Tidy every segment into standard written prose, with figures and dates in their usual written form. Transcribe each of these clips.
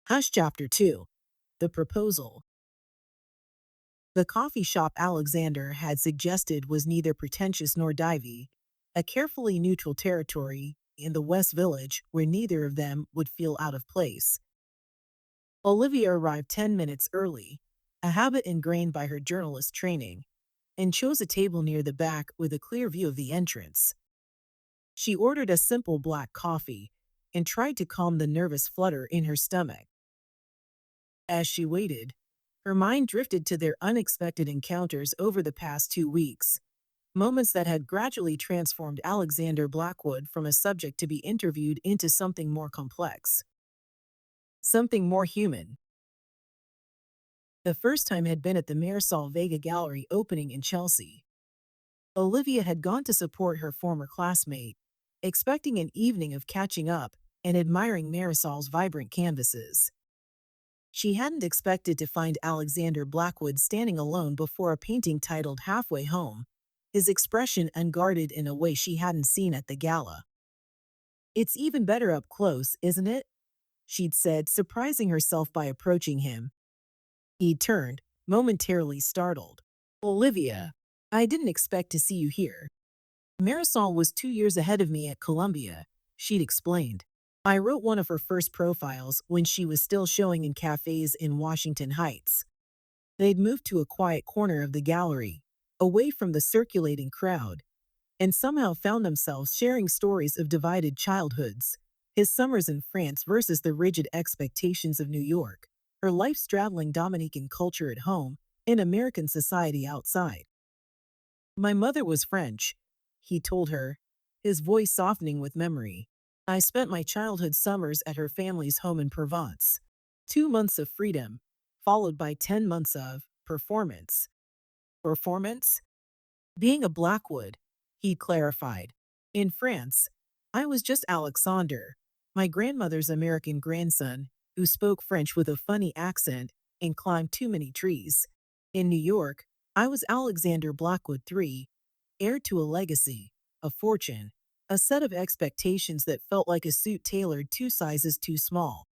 Hush Chapter 2. The Proposal. The coffee shop Alexander had suggested was neither pretentious nor divey, a carefully neutral territory in the West Village where neither of them would feel out of place. Olivia arrived 10 minutes early, a habit ingrained by her journalist training, and chose a table near the back with a clear view of the entrance. She ordered a simple black coffee and tried to calm the nervous flutter in her stomach. As she waited, her mind drifted to their unexpected encounters over the past 2 weeks, moments that had gradually transformed Alexander Blackwood from a subject to be interviewed into something more complex, something more human. The first time had been at the Marisol Vega Gallery opening in Chelsea. Olivia had gone to support her former classmate, expecting an evening of catching up and admiring Marisol's vibrant canvases. She hadn't expected to find Alexander Blackwood standing alone before a painting titled Halfway Home, his expression unguarded in a way she hadn't seen at the gala. "It's even better up close, isn't it?" she'd said, surprising herself by approaching him. He turned, momentarily startled. "Olivia, I didn't expect to see you here. Marisol was 2 years ahead of me at Columbia," she'd explained. "I wrote one of her first profiles when she was still showing in cafes in Washington Heights." They'd moved to a quiet corner of the gallery, away from the circulating crowd, and somehow found themselves sharing stories of divided childhoods, his summers in France versus the rigid expectations of New York, her life straddling Dominican culture at home and American society outside. "My mother was French," he told her, his voice softening with memory. "I spent my childhood summers at her family's home in Provence. 2 months of freedom, followed by 10 months of performance." Performance? "Being a Blackwood," he clarified. "In France, I was just Alexander, my grandmother's American grandson, who spoke French with a funny accent and climbed too many trees. In New York, I was Alexander Blackwood III, heir to a legacy, a fortune, a set of expectations that felt like a suit tailored 2 sizes too small."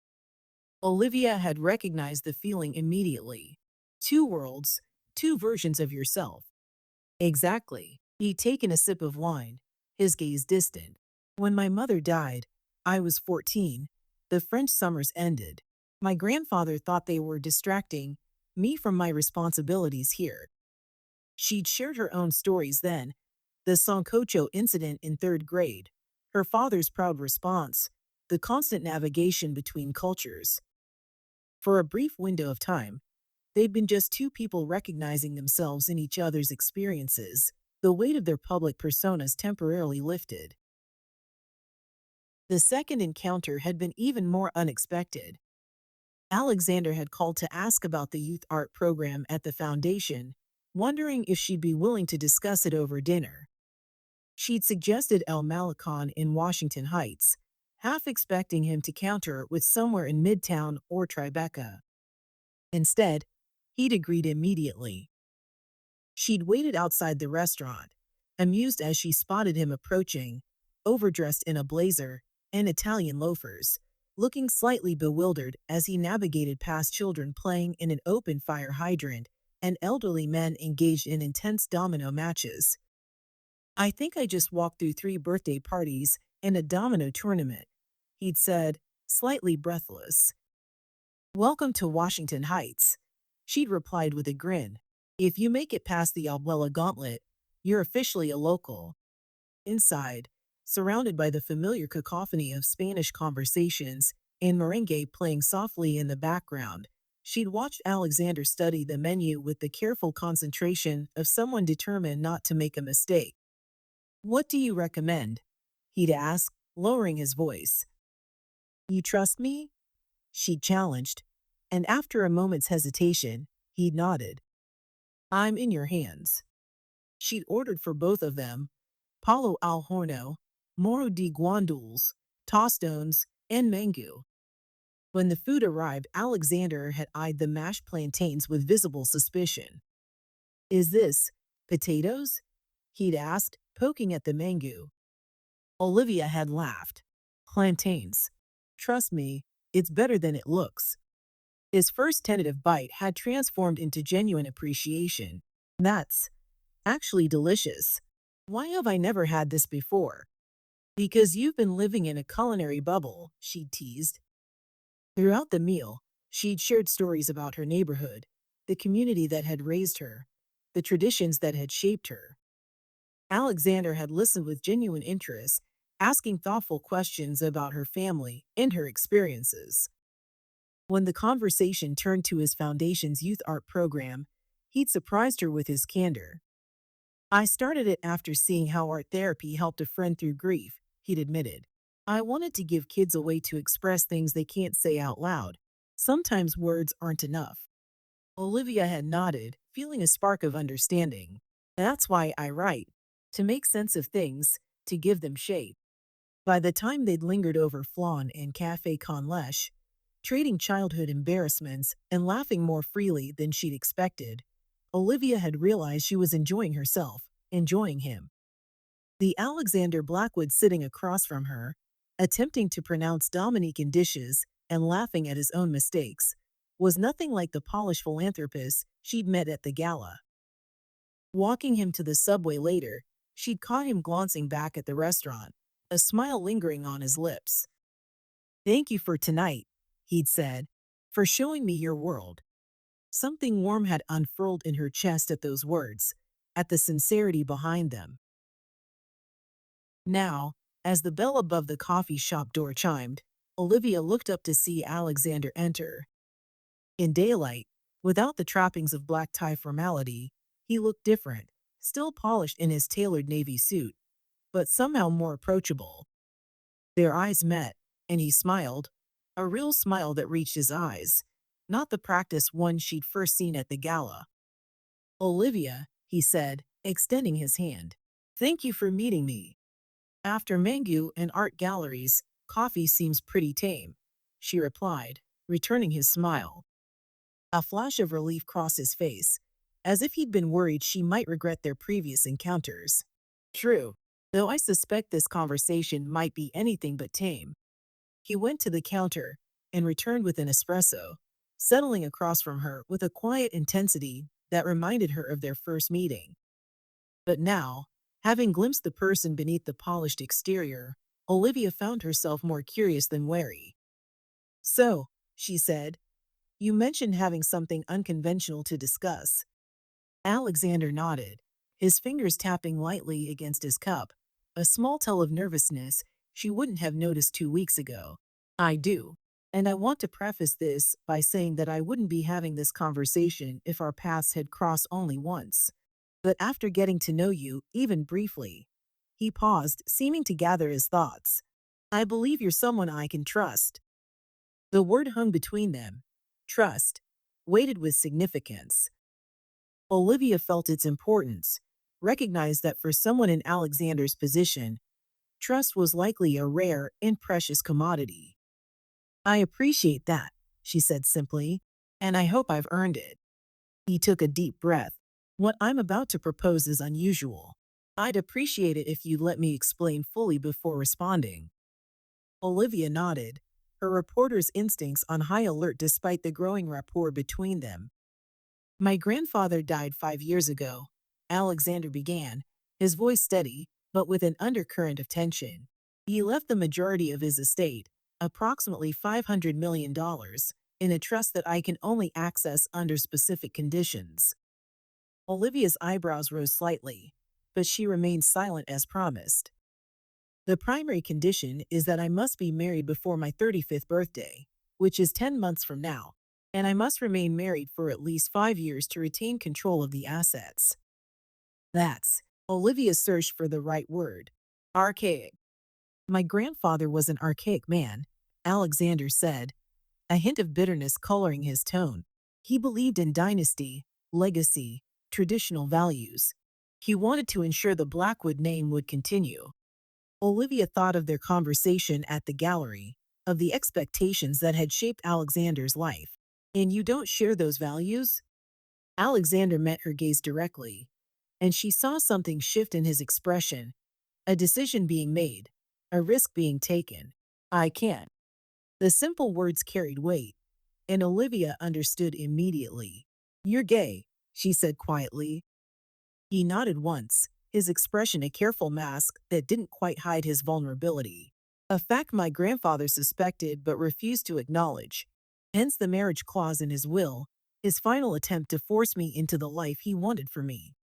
Olivia had recognized the feeling immediately. Two worlds, two versions of yourself. Exactly. He'd taken a sip of wine, his gaze distant. "When my mother died, I was 14. The French summers ended. My grandfather thought they were distracting me from my responsibilities here." She'd shared her own stories then, the Sancocho incident in third grade, her father's proud response, the constant navigation between cultures. For a brief window of time, they'd been just two people recognizing themselves in each other's experiences, the weight of their public personas temporarily lifted. The second encounter had been even more unexpected. Alexander had called to ask about the youth art program at the foundation, wondering if she'd be willing to discuss it over dinner. She'd suggested El Malecon in Washington Heights, half expecting him to counter with somewhere in Midtown or Tribeca. Instead, he'd agreed immediately. She'd waited outside the restaurant, amused as she spotted him approaching, overdressed in a blazer and Italian loafers, looking slightly bewildered as he navigated past children playing in an open fire hydrant and elderly men engaged in intense domino matches. "I think I just walked through 3 birthday parties and a domino tournament," he'd said, slightly breathless. "Welcome to Washington Heights," she'd replied with a grin. "If you make it past the Abuela gauntlet, you're officially a local." Inside, surrounded by the familiar cacophony of Spanish conversations and merengue playing softly in the background, she'd watched Alexander study the menu with the careful concentration of someone determined not to make a mistake. "What do you recommend?" he'd ask, lowering his voice. "You trust me?" she challenged, and after a moment's hesitation, he nodded. "I'm in your hands." She'd ordered for both of them, palo al horno, moro de guandules, tostones, and mango. When the food arrived, Alexander had eyed the mashed plantains with visible suspicion. "Is this potatoes?" he'd asked, poking at the mango. Olivia had laughed. "Plantains. Trust me, it's better than it looks." His first tentative bite had transformed into genuine appreciation. That's actually delicious. Why have I never had this before? Because you've been living in a culinary bubble, she teased. Throughout the meal, she'd shared stories about her neighborhood, the community that had raised her, the traditions that had shaped her. Alexander had listened with genuine interest, asking thoughtful questions about her family and her experiences. When the conversation turned to his foundation's youth art program, he'd surprised her with his candor. I started it after seeing how art therapy helped a friend through grief, he'd admitted. I wanted to give kids a way to express things they can't say out loud. Sometimes words aren't enough. Olivia had nodded, feeling a spark of understanding. That's why I write. To make sense of things, to give them shape. By the time they'd lingered over flan and Café con leche, trading childhood embarrassments and laughing more freely than she'd expected, Olivia had realized she was enjoying herself, enjoying him. The Alexander Blackwood sitting across from her, attempting to pronounce Dominican dishes and laughing at his own mistakes, was nothing like the polished philanthropist she'd met at the gala. Walking him to the subway later, she'd caught him glancing back at the restaurant, a smile lingering on his lips. Thank you for tonight, he'd said, for showing me your world. Something warm had unfurled in her chest at those words, at the sincerity behind them. Now, as the bell above the coffee shop door chimed, Olivia looked up to see Alexander enter. In daylight, without the trappings of black tie formality, he looked different, still polished in his tailored navy suit, but somehow more approachable. Their eyes met, and he smiled, a real smile that reached his eyes, not the practiced one she'd first seen at the gala. Olivia, he said, extending his hand. Thank you for meeting me. After Mangu and art galleries, coffee seems pretty tame, she replied, returning his smile. A flash of relief crossed his face, as if he'd been worried she might regret their previous encounters. True, though I suspect this conversation might be anything but tame. He went to the counter and returned with an espresso, settling across from her with a quiet intensity that reminded her of their first meeting. But now, having glimpsed the person beneath the polished exterior, Olivia found herself more curious than wary. So, she said, you mentioned having something unconventional to discuss. Alexander nodded, his fingers tapping lightly against his cup, a small tell of nervousness she wouldn't have noticed 2 weeks ago. I do. And I want to preface this by saying that I wouldn't be having this conversation if our paths had crossed only once. But after getting to know you, even briefly, he paused, seeming to gather his thoughts. I believe you're someone I can trust. The word hung between them. Trust. Weighted with significance. Olivia felt its importance, recognized that for someone in Alexander's position, trust was likely a rare and precious commodity. I appreciate that, she said simply, and I hope I've earned it. He took a deep breath. What I'm about to propose is unusual. I'd appreciate it if you'd let me explain fully before responding. Olivia nodded, her reporter's instincts on high alert despite the growing rapport between them. My grandfather died 5 years ago, Alexander began, his voice steady, but with an undercurrent of tension. He left the majority of his estate, approximately $500 million, in a trust that I can only access under specific conditions. Olivia's eyebrows rose slightly, but she remained silent as promised. The primary condition is that I must be married before my 35th birthday, which is 10 months from now, and I must remain married for at least 5 years to retain control of the assets. That's, Olivia searched for the right word. Archaic. My grandfather was an archaic man, Alexander said, a hint of bitterness coloring his tone. He believed in dynasty, legacy, traditional values. He wanted to ensure the Blackwood name would continue. Olivia thought of their conversation at the gallery, of the expectations that had shaped Alexander's life. And you don't share those values? Alexander met her gaze directly, and she saw something shift in his expression, a decision being made, a risk being taken. I can't. The simple words carried weight. and Olivia understood immediately. "You're gay," she said quietly. He nodded once, his expression a careful mask that didn't quite hide his vulnerability. A fact my grandfather suspected but refused to acknowledge. Hence the marriage clause in his will, his final attempt to force me into the life he wanted for me.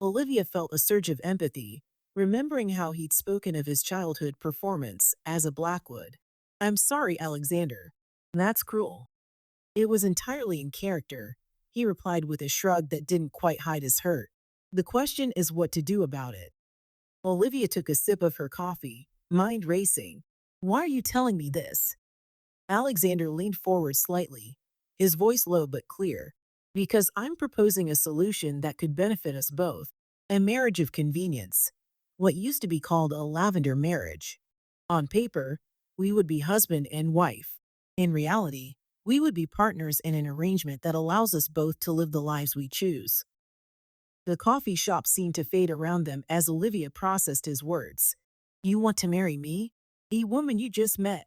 Olivia felt a surge of empathy, remembering how he'd spoken of his childhood performance as a Blackwood. "I'm sorry, Alexander. That's cruel." "It was entirely in character," he replied with a shrug that didn't quite hide his hurt. "The question is what to do about it." Olivia took a sip of her coffee, mind racing. "Why are you telling me this?" Alexander leaned forward slightly, his voice low but clear. "Because I'm proposing a solution that could benefit us both. A marriage of convenience. What used to be called a lavender marriage. On paper, we would be husband and wife. In reality, we would be partners in an arrangement that allows us both to live the lives we choose." The coffee shop seemed to fade around them as Olivia processed his words. "You want to marry me? A woman you just met."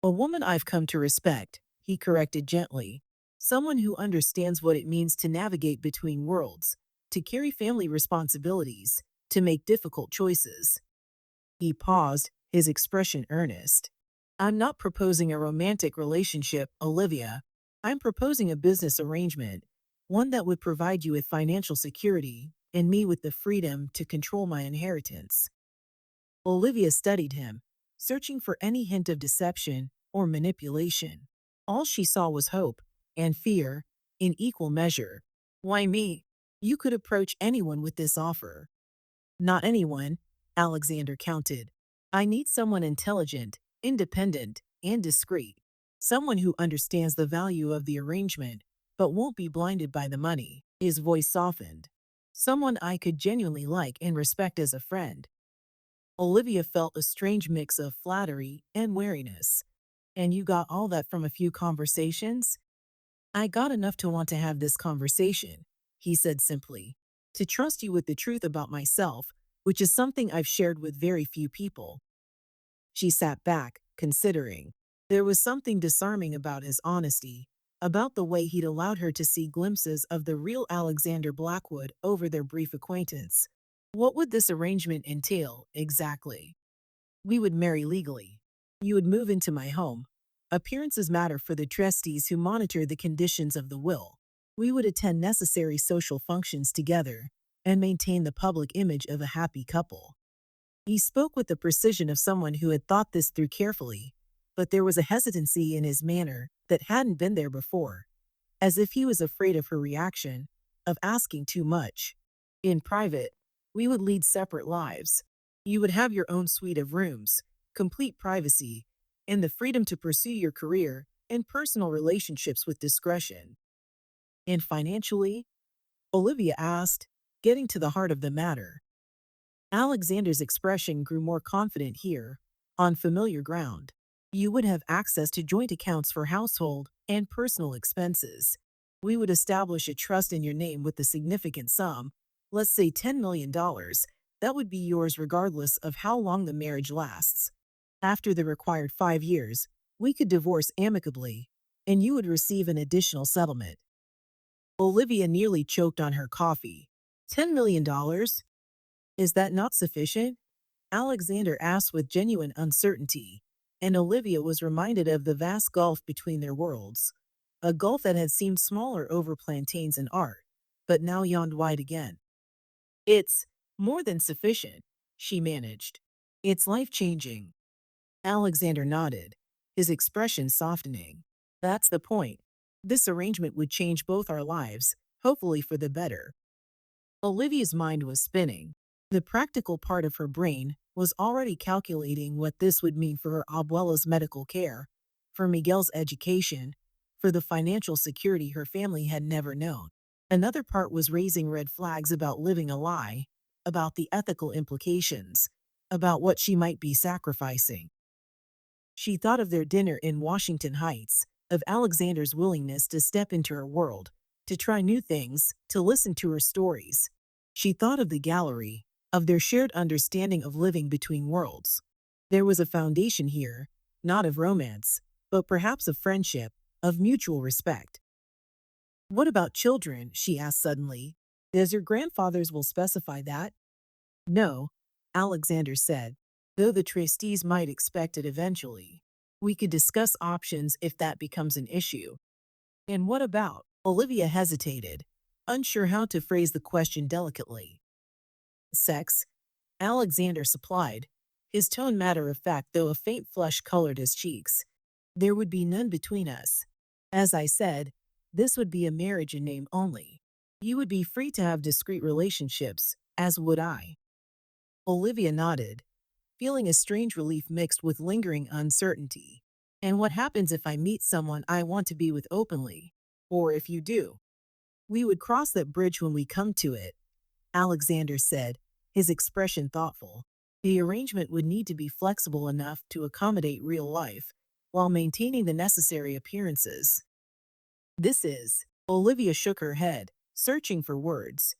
"A woman I've come to respect," he corrected gently. "Someone who understands what it means to navigate between worlds, to carry family responsibilities, to make difficult choices." He paused, his expression earnest. "I'm not proposing a romantic relationship, Olivia. I'm proposing a business arrangement, one that would provide you with financial security and me with the freedom to control my inheritance." Olivia studied him, searching for any hint of deception or manipulation. All she saw was hope and fear in equal measure. "Why me? You could approach anyone with this offer." "Not anyone," Alexander countered. "I need someone intelligent, independent, and discreet. Someone who understands the value of the arrangement, but won't be blinded by the money." His voice softened. "Someone I could genuinely like and respect as a friend." Olivia felt a strange mix of flattery and wariness. "And you got all that from a few conversations?" "I got enough to want to have this conversation," he said simply. "To trust you with the truth about myself, which is something I've shared with very few people." She sat back, considering. There was something disarming about his honesty, about the way he'd allowed her to see glimpses of the real Alexander Blackwood over their brief acquaintance. "What would this arrangement entail, exactly?" "We would marry legally. You would move into my home. Appearances matter for the trustees who monitor the conditions of the will. We would attend necessary social functions together and maintain the public image of a happy couple." He spoke with the precision of someone who had thought this through carefully, but there was a hesitancy in his manner that hadn't been there before, as if he was afraid of her reaction, of asking too much. "In private, we would lead separate lives. You would have your own suite of rooms, complete privacy, and the freedom to pursue your career and personal relationships with discretion." "And financially?" Olivia asked, getting to the heart of the matter. Alexander's expression grew more confident here, on familiar ground. "You would have access to joint accounts for household and personal expenses. We would establish a trust in your name with a significant sum, let's say $10 million, that would be yours regardless of how long the marriage lasts. After the required 5 years, we could divorce amicably, and you would receive an additional settlement." Olivia nearly choked on her coffee. $10 million? Is that not sufficient?" Alexander asked with genuine uncertainty, and Olivia was reminded of the vast gulf between their worlds. A gulf that had seemed smaller over plantains and art, but now yawned wide again. "It's more than sufficient," she managed. "It's life-changing." Alexander nodded, his expression softening. "That's the point. This arrangement would change both our lives, hopefully for the better." Olivia's mind was spinning. The practical part of her brain was already calculating what this would mean for her abuela's medical care, for Miguel's education, for the financial security her family had never known. Another part was raising red flags about living a lie, about the ethical implications, about what she might be sacrificing. She thought of their dinner in Washington Heights, of Alexander's willingness to step into her world, to try new things, to listen to her stories. She thought of the gallery, of their shared understanding of living between worlds. There was a foundation here, not of romance, but perhaps of friendship, of mutual respect. What about children? She asked suddenly. Does your grandfather's will specify that? No, Alexander said, though the trustees might expect it eventually. We could discuss options if that becomes an issue. And what about? Olivia hesitated, unsure how to phrase the question delicately. Sex, Alexander supplied, his tone matter of fact though a faint flush colored his cheeks. There would be none between us. As I said, this would be a marriage in name only. You would be free to have discreet relationships, as would I. Olivia nodded, feeling a strange relief mixed with lingering uncertainty. And what happens if I meet someone I want to be with openly? Or if you do? We would cross that bridge when we come to it, Alexander said, his expression thoughtful. The arrangement would need to be flexible enough to accommodate real life, while maintaining the necessary appearances. This is, Olivia shook her head, searching for words.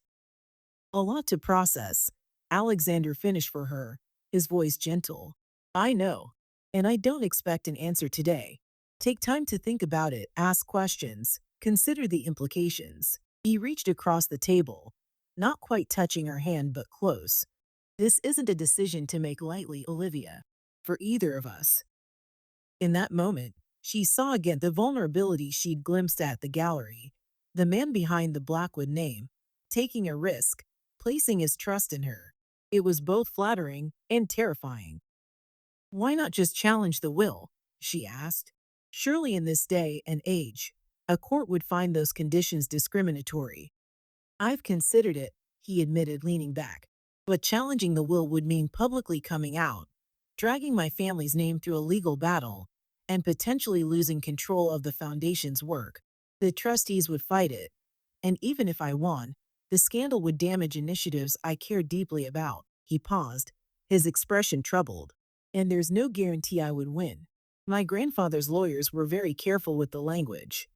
A lot to process, Alexander finished for her, his voice gentle. I know, and I don't expect an answer today. Take time to think about it, ask questions, consider the implications. He reached across the table, not quite touching her hand but close. This isn't a decision to make lightly, Olivia, for either of us. In that moment, she saw again the vulnerability she'd glimpsed at the gallery, the man behind the Blackwood name, taking a risk, placing his trust in her. It was both flattering and terrifying. Why not just challenge the will? She asked. Surely in this day and age, a court would find those conditions discriminatory. I've considered it, he admitted, leaning back. But challenging the will would mean publicly coming out, dragging my family's name through a legal battle, and potentially losing control of the foundation's work. The trustees would fight it, and even if I won, the scandal would damage initiatives I care deeply about. He paused, his expression troubled. And there's no guarantee I would win. My grandfather's lawyers were very careful with the language.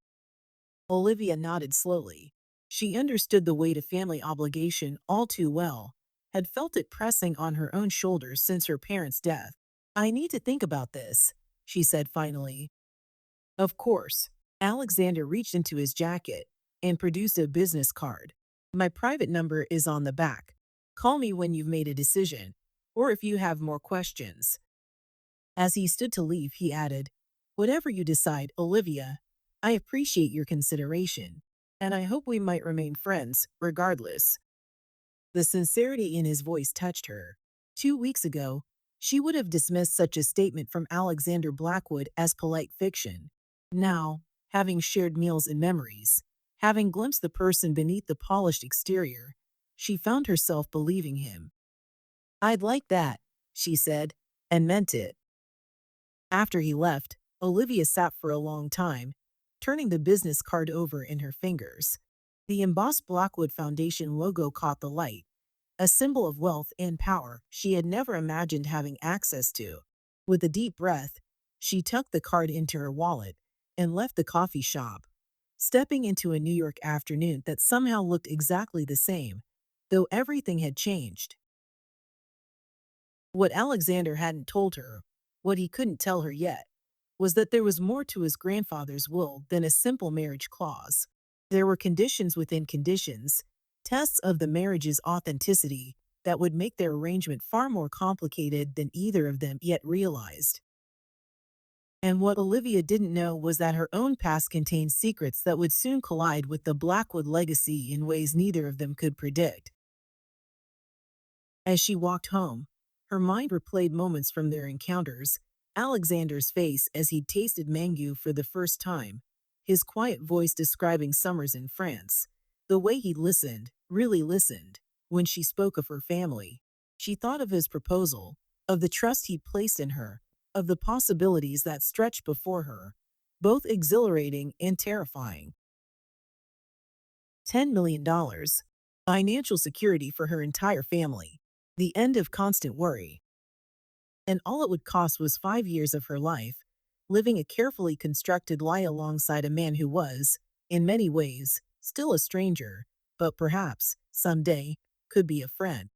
Olivia nodded slowly. She understood the weight of family obligation all too well, had felt it pressing on her own shoulders since her parents' death. I need to think about this, she said finally. Of course. Alexander reached into his jacket and produced a business card. My private number is on the back. Call me when you've made a decision, or if you have more questions. As he stood to leave, he added, Whatever you decide, Olivia, I appreciate your consideration, and I hope we might remain friends, regardless. The sincerity in his voice touched her. 2 weeks ago, she would have dismissed such a statement from Alexander Blackwood as polite fiction. Now, having shared meals and memories, having glimpsed the person beneath the polished exterior, she found herself believing him. I'd like that, she said, and meant it. After he left, Olivia sat for a long time, turning the business card over in her fingers. The embossed Blackwood Foundation logo caught the light, a symbol of wealth and power she had never imagined having access to. With a deep breath, she tucked the card into her wallet and left the coffee shop, stepping into a New York afternoon that somehow looked exactly the same, though everything had changed. What Alexander hadn't told her, what he couldn't tell her yet, was that there was more to his grandfather's will than a simple marriage clause. There were conditions within conditions, tests of the marriage's authenticity that would make their arrangement far more complicated than either of them yet realized. And what Olivia didn't know was that her own past contained secrets that would soon collide with the Blackwood legacy in ways neither of them could predict. As she walked home, her mind replayed moments from their encounters, Alexander's face as he'd tasted mango for the first time, his quiet voice describing summers in France, the way he listened, really listened, when she spoke of her family. She thought of his proposal, of the trust he'd placed in her, of the possibilities that stretched before her, both exhilarating and terrifying. $10 million. Financial security for her entire family. The end of constant worry. And all it would cost was 5 years of her life, living a carefully constructed lie alongside a man who was, in many ways, still a stranger, but perhaps, someday, could be a friend.